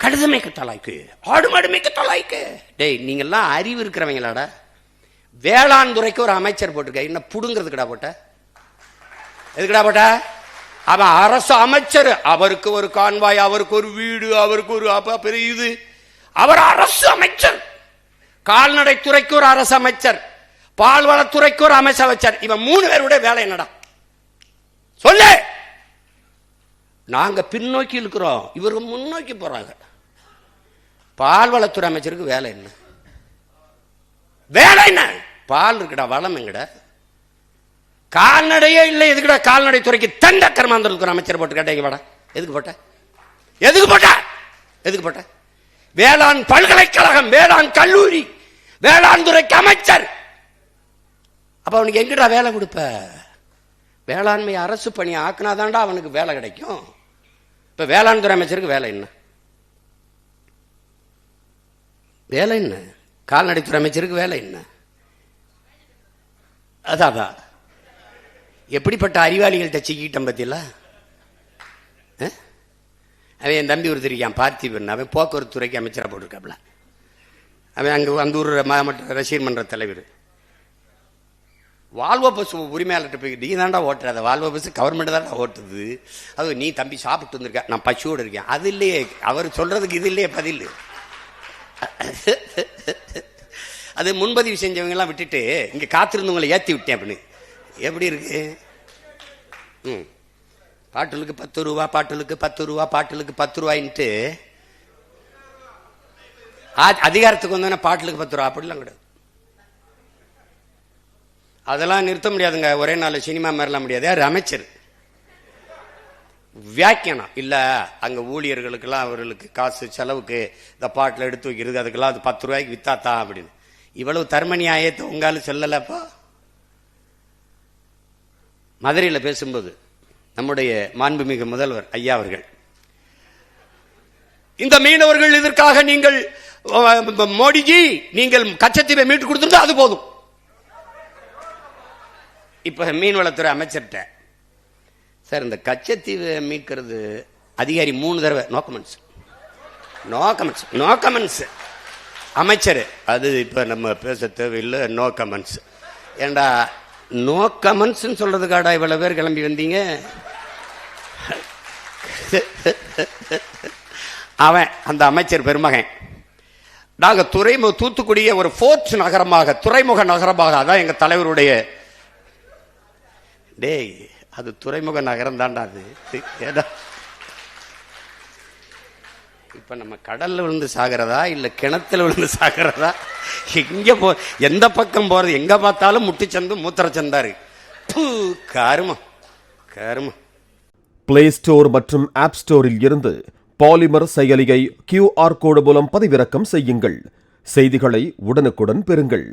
கழுத மேய்க்கத்தலாய்க்கு, ஆடு மாடு மேய்க்கத்தலாய்க்கு. டேய், நீங்கெல்லாம் அறிவு இருக்கிறவங்களாடா. வேளாண் துறைக்கு ஒரு அமைச்சர் போட்டிருக்க, என்ன புடுங்கிறதுக்குடா போட்ட? எதுக்குடா போட்ட? அவன் அரசு அமைச்சர், அவருக்கு ஒரு கான்வாய், அவருக்கு ஒரு வீடு, அவருக்கு ஒரு பெரிய இது. அவர் அரசு அமைச்சர். கால்நடை துறைக்கு ஒரு அரசு அமைச்சர், பால்வளத்துறைக்கு ஒரு அமைச்சர். இவன் 3 பேருடைய வேலை என்னடா சொல்லு? நாங்க பின்னோக்கி இருக்கிறோம், இவருக்கு முன்னோக்கி போறாங்க. பால்வளத்துறை அமைச்சருக்கு வேலை என்ன? வேலை என்ன? பால் இருக்குடா, வளம் எங்கடா? கால்நடையே இல்லை, எதுக்குடா கால்நடை துறைக்கு தண்ட கர்மாந்தரத்துக்கு அமைச்சர் போட்டு கேட்டீங்க வாடா? எதுக்கு போட்ட? எதுக்கு போட்ட? எதுக்கு போட்ட? வேளாண் பல்கலைக்கழகம், வேளாண் கல்லூரி, வேளாண் துறைக்கு அமைச்சர். அப்ப அவனுக்கு எங்கடா வேலை கொடுப்ப? வேளாண்மை அரசு பணி ஆக்குனாதான்டா அவனுக்கு வேலை கிடைக்கும். இப்ப வேளாண் துறை அமைச்சருக்கு வேலை என்ன? வேலை என்ன? கால்நடைத்துறை அமைச்சருக்கு வேலை என்ன? அதான் எப்படிப்பட்ட அறிவாளிகள்கிட்ட சிக்கிட்டோம் பத்தியில. அவன் என் தம்பி ஒருத்தர் இருக்கான், பார்த்திபன். அவன் போக்குவரத்து துறைக்கு அமைச்சராக போட்டிருக்காப்ல. அவன் அந்த ஊர் மாவட்ட ரசிகர் மன்ற தலைவர். வால்வோ பஸ் உரிமையாளர்கிட்ட போய், நீ தாண்டா ஓட்டுறாத, வால்வோ பஸ் கவர்மெண்ட் தாண்டா ஓட்டுது, அது நீ தம்பி சாப்பிட்டு வந்திருக்க, நான் பசுவோடு இருக்கேன். அது இல்லையே அவர் சொல்றதுக்கு, இது இல்லையே பதில். அது முன்பதிவு செஞ்சவங்க எல்லாம் விட்டுட்டு இங்க காத்திருந்தவங்களை ஏத்தி விட்டேன் அப்படின்னு. எப்படி இருக்கு? பாட்டலுக்கு 10 ரூபா, பாட்டலுக்கு 10 ரூபா, பாட்டலுக்கு 10 ரூபாய்ன்ட்டு அதிகாரத்துக்கு வந்தோன்னா பாட்டலுக்கு 10 ரூபா அப்படிலாம் கிடையாது. அதெல்லாம் நிறுத்த முடியாதுங்க. ஒரே நாள் சினிமா மாதிரிலாம் முடியாது. யார்? அமைச்சர். வியாக்கியானம் இல்ல, அங்க ஊழியர்களுக்கெல்லாம் அவர்களுக்கு காசு செலவுக்கு இந்த பாட்டில் எடுத்து வைக்கிறது, அதுக்கெல்லாம் அது 10 ரூபாய்க்கு வித்தாத்தான் அப்படின்னு. இவ்வளவு தர்ம நியாயத்தை உங்காலும் சொல்லலப்பா. மதுரையில் பேசும்போது நம்முடைய மாண்புமிகு முதல்வர் ஐயா அவர்கள், இந்த மீனவர்கள் இதற்காக நீங்கள் மோடிஜி நீங்கள் கச்சத்தீவை மீட்டு கொடுத்துருந்தா அது போதும். இப்ப மீன்வளத்துறை அமைச்சர்கிட்ட, சார் இந்த கச்சத்தீவை மீட்கிறது அதிகாரி 3 தடவை no comments, no comments, no comments. அமைச்சர், அது இப்ப நம்ம பேச தேவையில்லை, நோ கமெண்ட்ஸ். ஏண்டா நோ கமெண்ட்ஸ் சொல்றதுக்காடா இவ்வளவு பேர் கிளம்பி வந்தீங்க? அவன் அந்த அமைச்சர் பெருமகன், நாங்க தூத்துக்குடிய ஒரு போர்ட் நகரமாக, துறைமுக நகரமாக, அதான் எங்க தலைவருடைய. டேய், அது துறைமுக நகரம் தான்டா அது. இப்ப நம்ம கடல்ல விழுந்து சாகிறதா இல்ல கிணத்துல விழுந்து சாகிறதா? எங்க எந்த பக்கம் போறது? எங்க பார்த்தாலும் முட்டிச்சந்து மூத்திரச்சந்தாரு. கருமம் கருமம். பிளே ஸ்டோர் மற்றும் ஆப் ஸ்டோரில் இருந்து பாலிமர் செயலியை QR கோடு மூலம் பதிவிறக்கம் செய்யுங்கள். செய்திகளை உடனுக்குடன் பெறுங்கள்.